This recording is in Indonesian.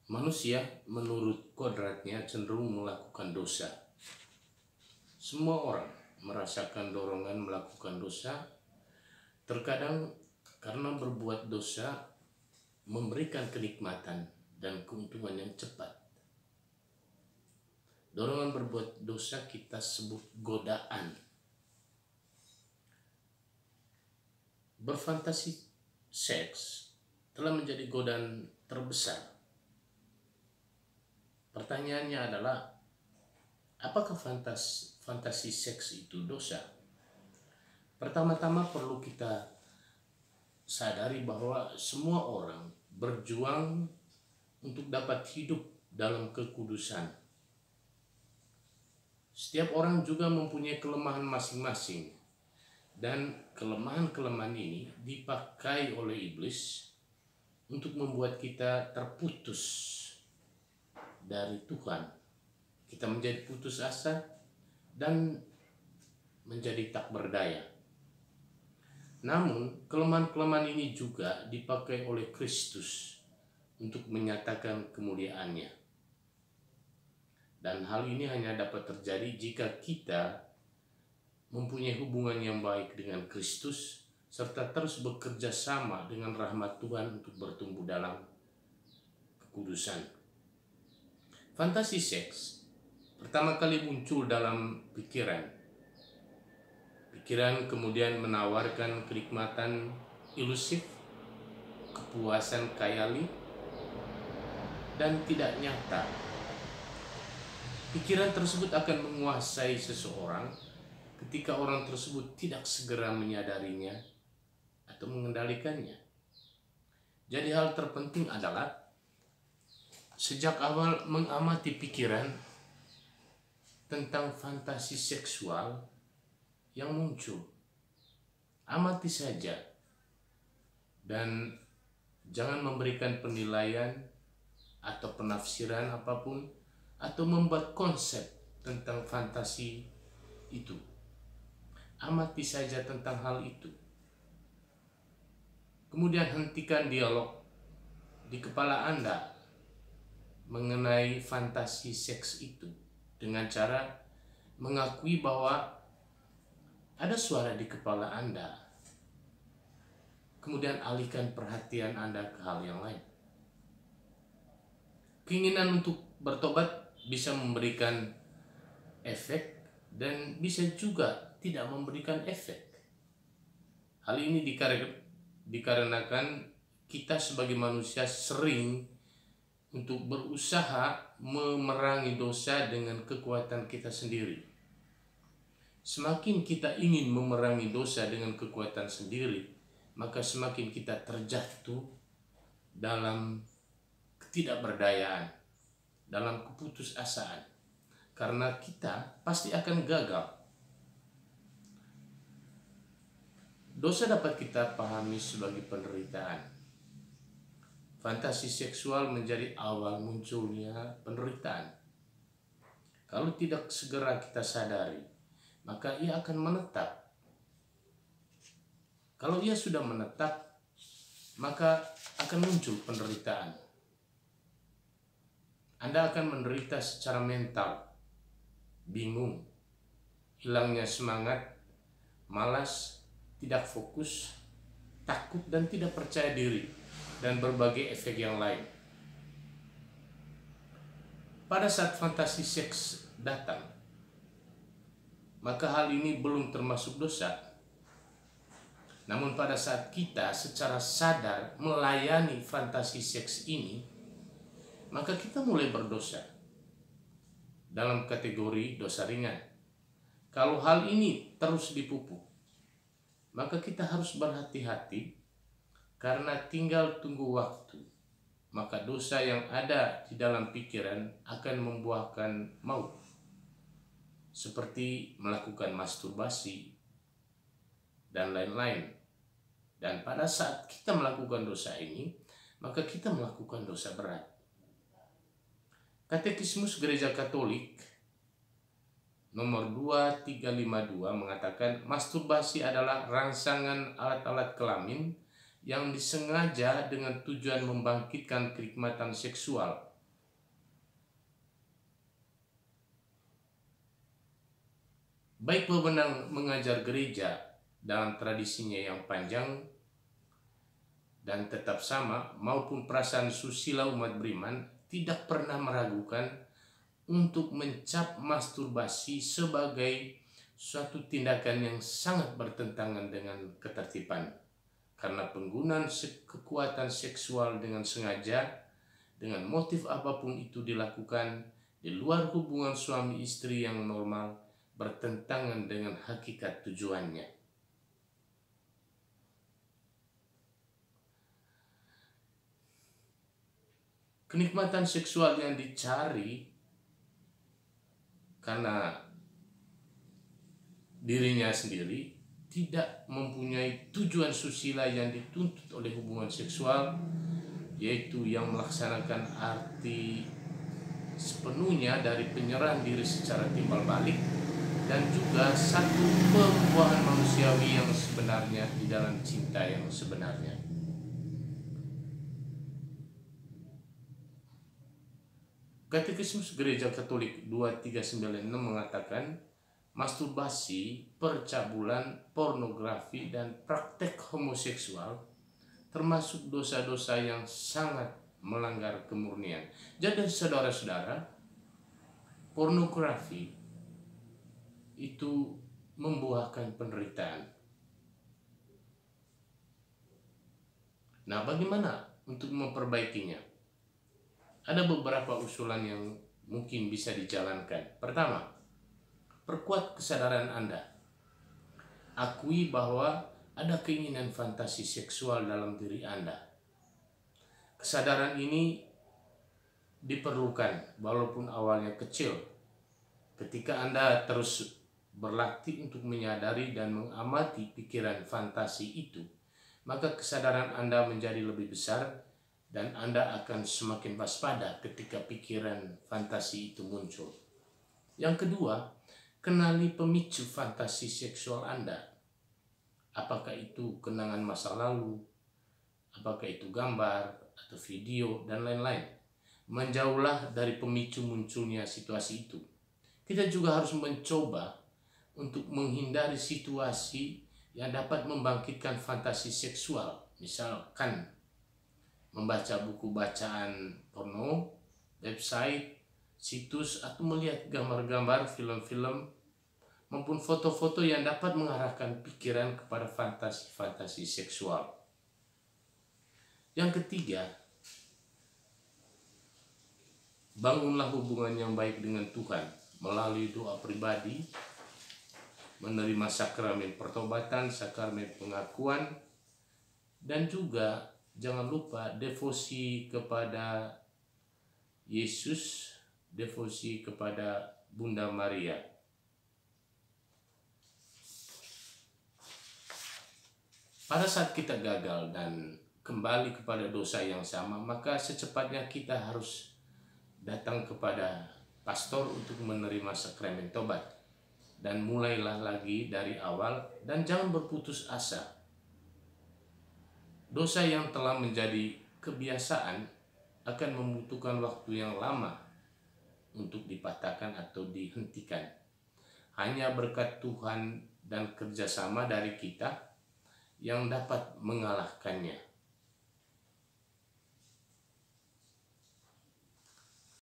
Manusia menurut kodratnya cenderung melakukan dosa. Semua orang merasakan dorongan melakukan dosa. Terkadang karena berbuat dosa memberikan kenikmatan dan keuntungan yang cepat. Dorongan berbuat dosa kita sebut godaan. Berfantasi seks telah menjadi godaan terbesar. Pertanyaannya adalah, apakah fantasi seks itu dosa? Pertama-tama perlu kita sadari bahwa semua orang berjuang untuk dapat hidup dalam kekudusan. Setiap orang juga mempunyai kelemahan masing-masing, dan kelemahan-kelemahan ini dipakai oleh iblis untuk membuat kita terputus dari Tuhan. Kita menjadi putus asa dan menjadi tak berdaya. Namun kelemahan-kelemahan ini juga dipakai oleh Kristus untuk menyatakan kemuliaannya. Dan hal ini hanya dapat terjadi jika kita mempunyai hubungan yang baik dengan Kristus serta terus bekerja sama dengan rahmat Tuhan untuk bertumbuh dalam kekudusan. Fantasi seks pertama kali muncul dalam pikiran. Pikiran kemudian menawarkan kenikmatan ilusif, kepuasan khayali, dan tidak nyata. Pikiran tersebut akan menguasai seseorang ketika orang tersebut tidak segera menyadarinya atau mengendalikannya. Jadi hal terpenting adalah sejak awal mengamati pikiran tentang fantasi seksual yang muncul. Amati saja dan jangan memberikan penilaian atau penafsiran apapun atau membuat konsep tentang fantasi itu. Amati saja tentang hal itu. Kemudian hentikan dialog di kepala Anda mengenai fantasi seks itu dengan cara mengakui bahwa ada suara di kepala Anda. Kemudian alihkan perhatian Anda ke hal yang lain. Keinginan untuk bertobat bisa memberikan efek dan bisa juga tidak memberikan efek. Hal ini dikarenakan kita sebagai manusia sering untuk berusaha memerangi dosa dengan kekuatan kita sendiri. Semakin kita ingin memerangi dosa dengan kekuatan sendiri, maka semakin kita terjatuh dalam ketidakberdayaan, dalam keputusasaan, karena kita pasti akan gagal. Dosa dapat kita pahami sebagai penderitaan. Fantasi seksual menjadi awal munculnya penderitaan. Kalau tidak segera kita sadari, maka ia akan menetap. Kalau ia sudah menetap, maka akan muncul penderitaan. Anda akan menderita secara mental, bingung, hilangnya semangat, malas, tidak fokus, takut dan tidak percaya diri, dan berbagai efek yang lain. Pada saat fantasi seks datang, maka hal ini belum termasuk dosa. Namun pada saat kita secara sadar melayani fantasi seks ini, maka kita mulai berdosa dalam kategori dosa ringan. Kalau hal ini terus dipupuk, maka kita harus berhati-hati karena tinggal tunggu waktu. Maka dosa yang ada di dalam pikiran akan membuahkan maut. Seperti melakukan masturbasi dan lain-lain. Dan pada saat kita melakukan dosa ini, maka kita melakukan dosa berat. Katekismus Gereja Katolik nomor 2352 mengatakan masturbasi adalah rangsangan alat-alat kelamin yang disengaja dengan tujuan membangkitkan kenikmatan seksual baik wewenang mengajar gereja dalam tradisinya yang panjang dan tetap sama maupun perasaan susila umat beriman tidak pernah meragukan untuk mencap masturbasi sebagai suatu tindakan yang sangat bertentangan dengan ketertiban karena penggunaan kekuatan seksual dengan sengaja dengan motif apapun itu dilakukan di luar hubungan suami istri yang normal bertentangan dengan hakikat tujuannya. Kenikmatan seksual yang dicari karena dirinya sendiri tidak mempunyai tujuan susila yang dituntut oleh hubungan seksual, yaitu yang melaksanakan arti sepenuhnya dari penyerahan diri secara timbal balik dan juga satu pembuahan manusiawi yang sebenarnya di dalam cinta yang sebenarnya. Katekismus Gereja Katolik 2396 mengatakan masturbasi, percabulan, pornografi, dan praktek homoseksual termasuk dosa-dosa yang sangat melanggar kemurnian. Jadi saudara-saudara, pornografi itu membuahkan penderitaan. Nah, bagaimana untuk memperbaikinya? Ada beberapa usulan yang mungkin bisa dijalankan. Pertama, perkuat kesadaran Anda. Akui bahwa ada keinginan fantasi seksual dalam diri Anda. Kesadaran ini diperlukan walaupun awalnya kecil. Ketika Anda terus berlatih untuk menyadari dan mengamati pikiran fantasi itu, maka kesadaran Anda menjadi lebih besar dan Anda akan semakin waspada ketika pikiran fantasi itu muncul. Yang kedua, kenali pemicu fantasi seksual Anda. Apakah itu kenangan masa lalu, apakah itu gambar atau video, dan lain-lain. Menjauhlah dari pemicu munculnya situasi itu. Kita juga harus mencoba untuk menghindari situasi yang dapat membangkitkan fantasi seksual. Misalkan membaca buku bacaan porno, website, situs, atau melihat gambar-gambar, film-film, maupun foto-foto yang dapat mengarahkan pikiran kepada fantasi-fantasi seksual. Yang ketiga, bangunlah hubungan yang baik dengan Tuhan melalui doa pribadi, menerima sakramen pertobatan, sakramen pengakuan, dan juga jangan lupa devosi kepada Yesus, devosi kepada Bunda Maria. Pada saat kita gagal dan kembali kepada dosa yang sama, maka secepatnya kita harus datang kepada pastor untuk menerima sakramen tobat. Dan mulailah lagi dari awal dan jangan berputus asa. Dosa yang telah menjadi kebiasaan akan membutuhkan waktu yang lama untuk dipatahkan atau dihentikan. Hanya berkat Tuhan dan kerjasama dari kita yang dapat mengalahkannya.